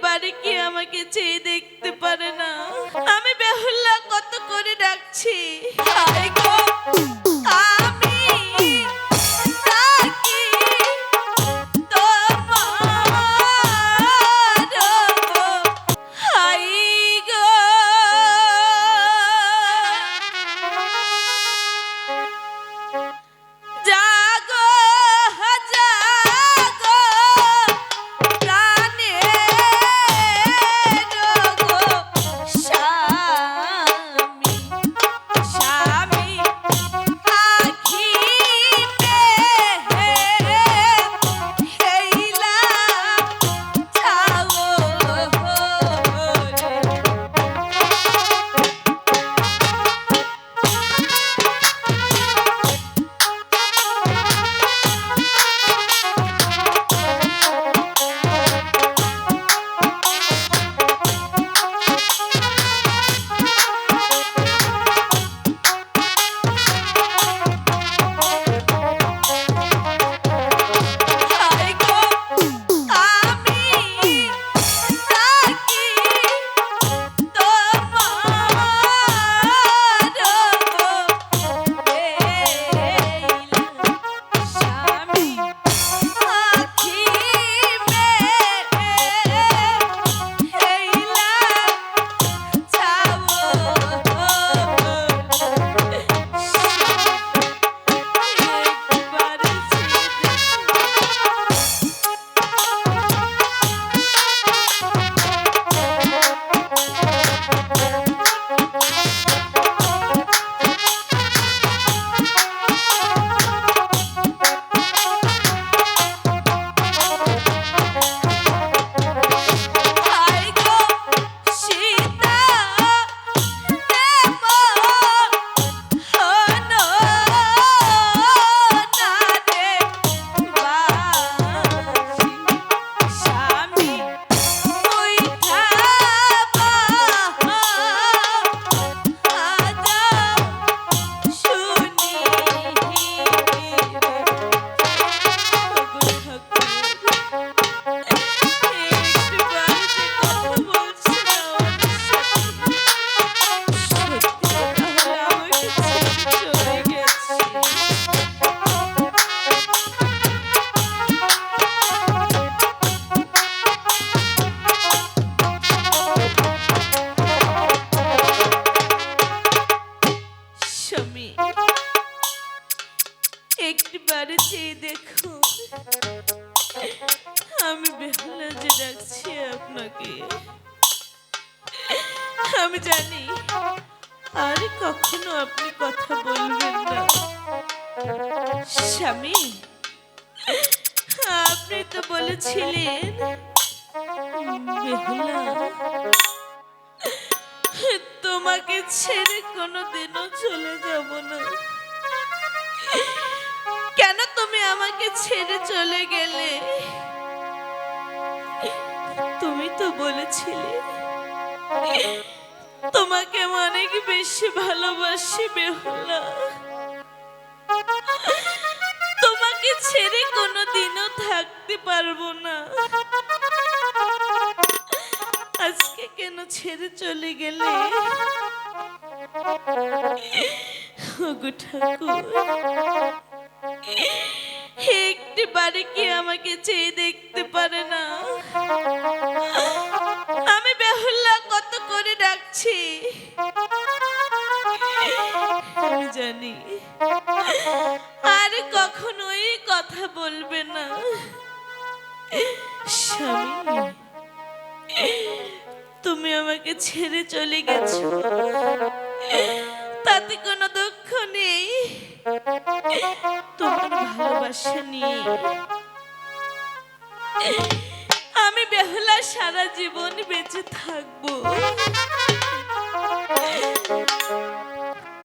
বারে কি আমাকে চেয়ে দেখতে পারে না? আমি বেহুলা কত করে ডাকছি, হায় গো আমি ডাকি তোমার গো, হায় গো জাগো জাগো প্রাণের গো স্বামী স্বামী আখি হেইলা যাও হায় গো আমি ডাকি তোমার গো হেইলা স্বামী আখি হেইলা হায় গো সীতা দেব হনো নারে বাসি স্বামী উইঠা আজাও শুনি স্বামী একটিবারে চেয়ে দেখো, আমি বেহুলা যে ডাকছি আপনাকে। আমি জানি আর কখনো আপনি কথা বলবেন না। স্বামী আপনি তো বলেছিলেন বেহুলা তোমাকে ছেড়ে কোনোদিনও চলে যাব না। কেন তুমি আমাকে ছেড়ে চলে গেলে? তুমি তো বলেছিলে তোমাকে আমি অনেক বেশি ভালোবাসি বেহুলা, তোমাকে ছেড়ে কোনোদিনও থাকতে পারবো না। আজকে কেন ছেড়ে চলে গেলে? ওগো ঠাকুর একটি বারে কি আমাকে চেয়ে দেখতে পারে না? আমি বেহুলা কত করে ডাকছি, আমি জানি আর কখনোই কথা বলবে না। স্বামী তুমি আমাকে ছেড়ে চলে গেছো, তাতে কোনো দুঃখ নেই। তোমার ভালোবাসা নিয়ে আমি বেহুলা সারা জীবন বেঁচে থাকবো।